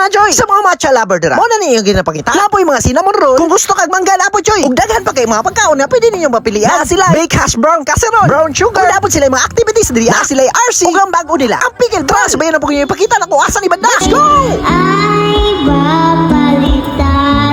na Joy. Sa mga matcha lover dira. Mo na ninyo ginapakita. Lapoy mga cinnamon roll. Kung gusto kag mangga lapo Joy. Ug daghan pa kay mga pagkaon na pwede ninyong mapilian. Na sila baked hash brown casserole, brown sugar. Dapat sila mga activities diri. Na sila RC. Ug ang bago nila, ang pickle bras. Sabayan na po ninyo ipakita na kung asan ibanda. Let's go. Ay, babalitan.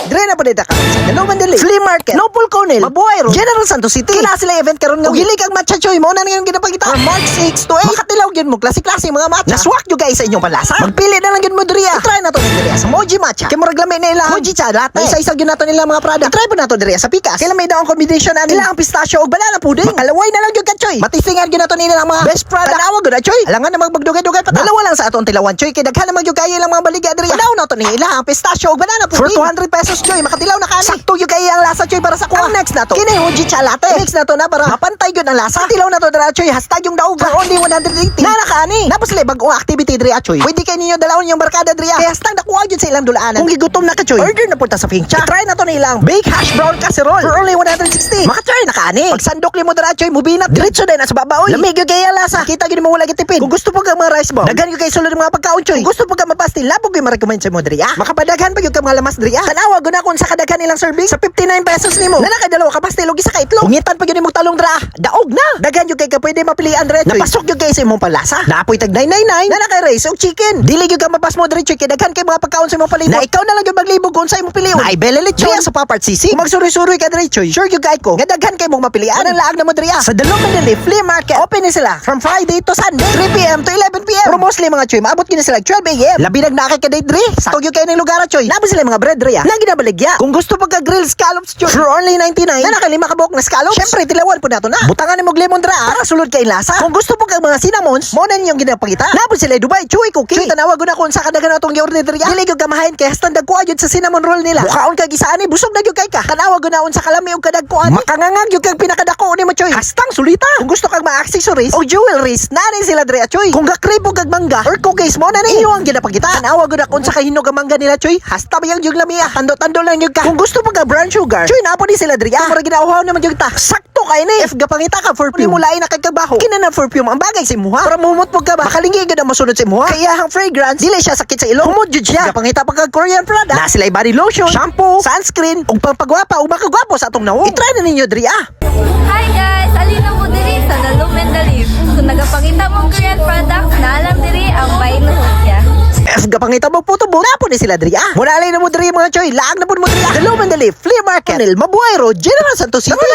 Dire na po dito ka sa Dalaw Mandali Flea Market, Nopol Cornell, Mabuhay Road, General Santos City. Kila sila event karon nga gili kag matcha choy mo na ngayon ginapakita. From March 6 to 8 makatilaw gyud mo klase-klase mga matcha. Naswak yo guys sa inyong panlasa. Magpili na lang gyud mo diriya. Try na to diriya sa Moji Matcha. Kay murag lami nila Moji cha latte. Isa-isa gyud nato nila mga product. Try po nato diriya sa Pikas. Kailan may daong combination ani nila ang pistachio ug banana pudding. Alaway na lang gyud ka choy. Matisingan gyud nato nila ang mga best product. Tanawa gyud na choy. Alangan na magbagdugay-dugay pa ta. Dalawa lang sa aton tilawan choy kay daghan na magyud kay ilang mga baligya diriya. Daw nato nila ang pistachio ug banana pudding. For 200 pesos choy makatilaw na kani. Sakto yung kaya ang lasa choy para sa kuha. Ang next na to, kini Moji cha latte. Mix na to na para mapantay yun ang lasa. Tilaw na to dira choy, hashtag yung daog. For only 180. Nanakani. Tapos sila bagong activity dira choy. Pwede kay ninyo dalawon yung barkada dira. Kaya hashtag nakuha yun sa ilang dulaan. Kung gigutom na ka choy, order na punta sa Fincha. Try na to nilang baked hash brown casserole for only 160. Makatry na kani. Pag sandok limo dira choy, mubinat diretso din sa babaoy. Lamig yung kaya ang lasa. Kita gyud mo wala gitipid. Kung gusto pa ka mga rice ball, daghan yung kay sulod mga pagkaon choy. Kung gusto pa ka mapastil, labog yung ma-recommend sa mo dira. Makapadaghan pa yung ka mga lamas dira. Tanawa guna kun sa kadaghan nilang serving sa 59 pesos nimo. Na nakadalawa ka pastel og isa ka itlog. Kungitan pa gyud imong talong dra. Daog na. Daghan yung kay ka pwede mapilian dre. Napasok yung kay sa imong palasa. Napoy tag 999. Na nakay rice og chicken. Dili gyud ka mapas mo dre kay daghan kay mga pagkaon sa imong palibot. Na ikaw na lang yung maglibog kung sa imong pilion. Na ibele lechon sa Papart Sisi. Kung magsuri-suri ka dre choy. Sure yung guide ko. Nga daghan kay mong mapilian. Ang laag na mo dre. Sa Dalaw Mandali Flea Market. Open ni sila from Friday to Sunday 3 PM to 11 PM. Pero mostly mga choy maabot gyud sila 12 AM. Labi nagdakay ka dre. Sa tugyo kay ning lugar choy. Nabo sila mga bread dre. Na ginabaligya. Kung gusto pa ka grill scallops choy for only 99. Na nakalima ka buok na scallops. Syempre tilawan po nato na. Butangan ni mo lemon dra para sulod kay lasa. Kung gusto po kag mga cinnamons, mo na ninyong ginapakita. Nabo sila Dubai chewy cookie. Choy tanawa gud ako sa kadagan natong gi-order diri. Dili gyud kamahain kay standard ko jud sa cinnamon roll nila. Bukaon kag isaan ni busog na gyud kay ka. Tanawa gud naon sa kalami og kadagkuan. Makangangag gyud kag pinakadako ni mo choy. Hastang sulita. Kung gusto kag mga accessories o jewelries, nani sila diri choy. Kung gakrib og kag mangga or cookies mo na ni. Iyo ang ginapakita. Tanawa gud akon sa kahinog ang mangga nila choy. Hasta bayang gyud lamiya. Tando-tando lang gyud ka. Kung gusto pa ka brown sugar, choy napo ni sila diri. Para ginauhaw naman gyud ta. Sakto kay ni. If gapangita ka perfume mo lain na kag kabaho. Kinana perfume ang bagay sa imuha. Para mumot mo ka ba? Makalingi gyud ang masunod sa imuha. Kaya ang fragrance dili siya sakit sa ilong. Humod gyud siya. Gapangita pa kag Korean product. Na sila body lotion, shampoo, sunscreen, ug pagpagwapa ug makagwapo sa atong naong. I-try na ninyo diri Hi guys! Alina mo diri sa Dalaw Mandali. Kung nagapakita mong Korean products, naalam diri ang Buy No Hosya. If gapangita mo puto bo, napo ni sila diri Muna alay na mo diri mga choy. Laag na po mo diri. Dalaw Mandali Flea Market, Mabuhay Road, General Santos City.